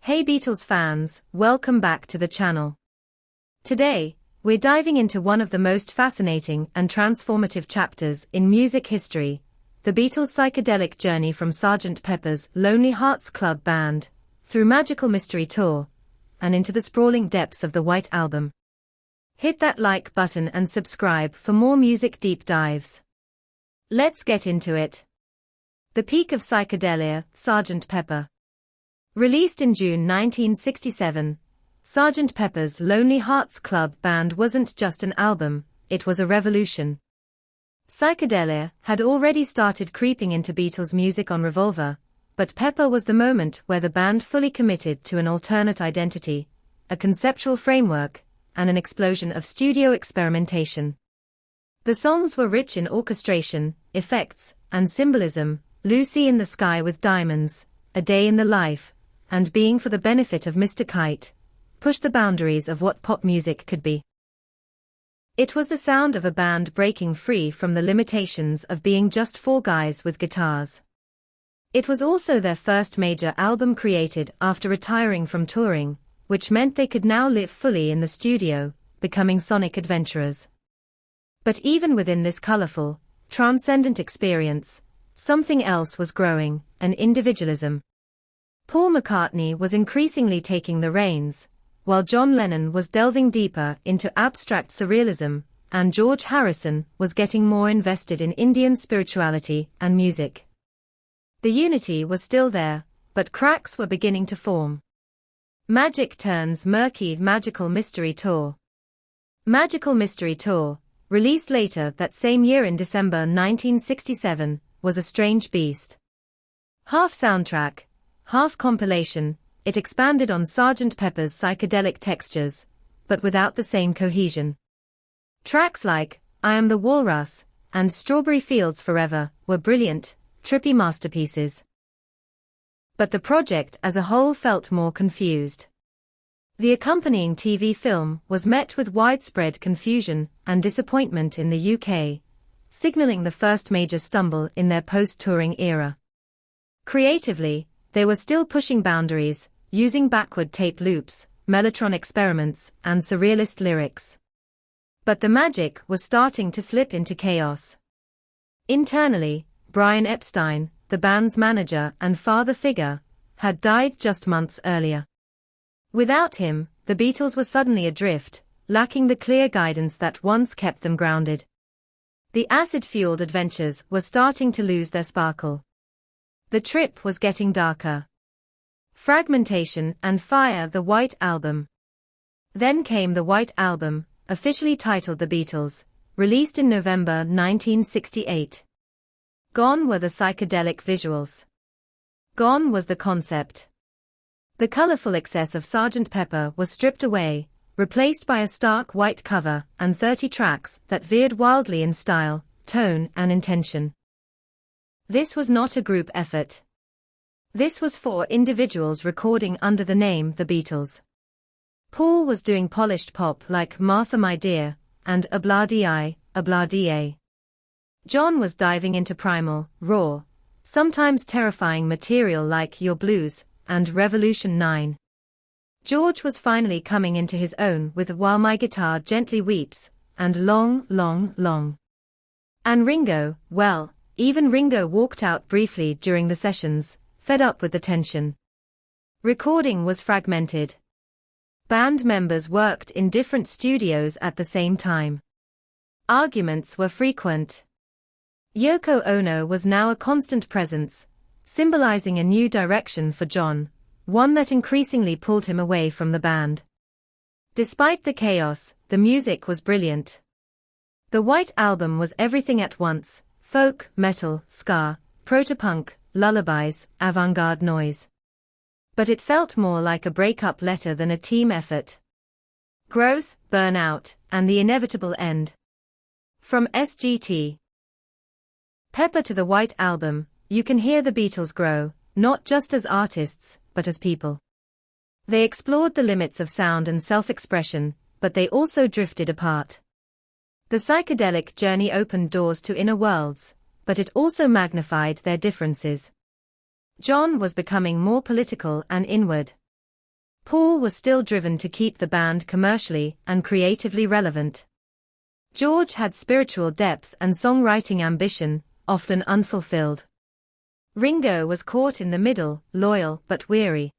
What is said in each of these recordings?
Hey Beatles fans, welcome back to the channel. Today, we're diving into one of the most fascinating and transformative chapters in music history, the Beatles' psychedelic journey from Sgt. Pepper's Lonely Hearts Club Band, through Magical Mystery Tour, and into the sprawling depths of the White Album. Hit that like button and subscribe for more music deep dives. Let's get into it. The peak of psychedelia, Sgt. Pepper. Released in June 1967, Sgt. Pepper's Lonely Hearts Club Band wasn't just an album, it was a revolution. Psychedelia had already started creeping into Beatles music on Revolver, but Pepper was the moment where the band fully committed to an alternate identity, a conceptual framework, and an explosion of studio experimentation. The songs were rich in orchestration, effects, and symbolism: Lucy in the Sky with Diamonds, A Day in the Life, and Being for the Benefit of Mr. Kite, pushed the boundaries of what pop music could be. It was the sound of a band breaking free from the limitations of being just four guys with guitars. It was also their first major album created after retiring from touring, which meant they could now live fully in the studio, becoming sonic adventurers. But even within this colorful, transcendent experience, something else was growing: an individualism. Paul McCartney was increasingly taking the reins, while John Lennon was delving deeper into abstract surrealism, and George Harrison was getting more invested in Indian spirituality and music. The unity was still there, but cracks were beginning to form. Magic turns murky. Magical Mystery Tour. Magical Mystery Tour, released later that same year in December 1967, was a strange beast. Half soundtrack, half compilation, it expanded on Sgt. Pepper's psychedelic textures, but without the same cohesion. Tracks like I Am the Walrus and Strawberry Fields Forever were brilliant, trippy masterpieces. But the project as a whole felt more confused. The accompanying TV film was met with widespread confusion and disappointment in the UK, signaling the first major stumble in their post-touring era. Creatively, they were still pushing boundaries, using backward tape loops, mellotron experiments, and surrealist lyrics. But the magic was starting to slip into chaos. Internally, Brian Epstein, the band's manager and father figure, had died just months earlier. Without him, the Beatles were suddenly adrift, lacking the clear guidance that once kept them grounded. The acid-fueled adventures were starting to lose their sparkle. The trip was getting darker. Fragmentation and Fire. The White Album. Then came the White Album, officially titled The Beatles, released in November 1968. Gone were the psychedelic visuals. Gone was the concept. The colorful excess of Sgt. Pepper was stripped away, replaced by a stark white cover and 30 tracks that veered wildly in style, tone, and intention. This was not a group effort. This was four individuals recording under the name The Beatles. Paul was doing polished pop like Martha My Dear and Obla-Di, Obla-Di. John was diving into primal, raw, sometimes terrifying material like Your Blues and Revolution 9. George was finally coming into his own with While My Guitar Gently Weeps and Long, Long, Long. And Ringo, well, even Ringo walked out briefly during the sessions, fed up with the tension. Recording was fragmented. Band members worked in different studios at the same time. Arguments were frequent. Yoko Ono was now a constant presence, symbolizing a new direction for John, one that increasingly pulled him away from the band. Despite the chaos, the music was brilliant. The White Album was everything at once: folk, metal, ska, proto-punk, lullabies, avant-garde noise. But it felt more like a breakup letter than a team effort. Growth, burnout, and the inevitable end. From Sgt. Pepper to the White Album, you can hear the Beatles grow, not just as artists, but as people. They explored the limits of sound and self-expression, but they also drifted apart. The psychedelic journey opened doors to inner worlds, but it also magnified their differences. John was becoming more political and inward. Paul was still driven to keep the band commercially and creatively relevant. George had spiritual depth and songwriting ambition, often unfulfilled. Ringo was caught in the middle, loyal but weary.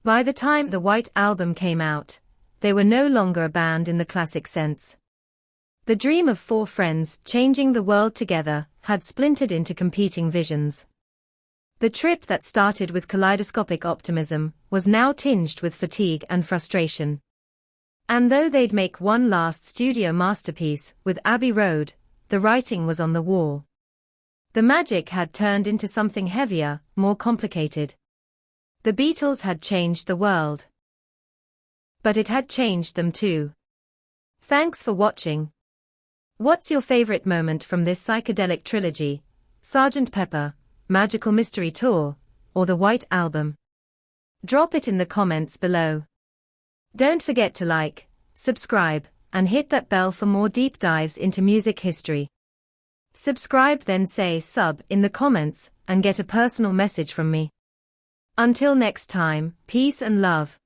By the time the White Album came out, they were no longer a band in the classic sense. The dream of four friends changing the world together had splintered into competing visions. The trip that started with kaleidoscopic optimism was now tinged with fatigue and frustration. And though they'd make one last studio masterpiece with Abbey Road, the writing was on the wall. The magic had turned into something heavier, more complicated. The Beatles had changed the world. But it had changed them too. Thanks for watching. What's your favorite moment from this psychedelic trilogy, Sgt. Pepper, Magical Mystery Tour, or the White Album? Drop it in the comments below. Don't forget to like, subscribe, and hit that bell for more deep dives into music history. Subscribe then say sub in the comments and get a personal message from me. Until next time, peace and love.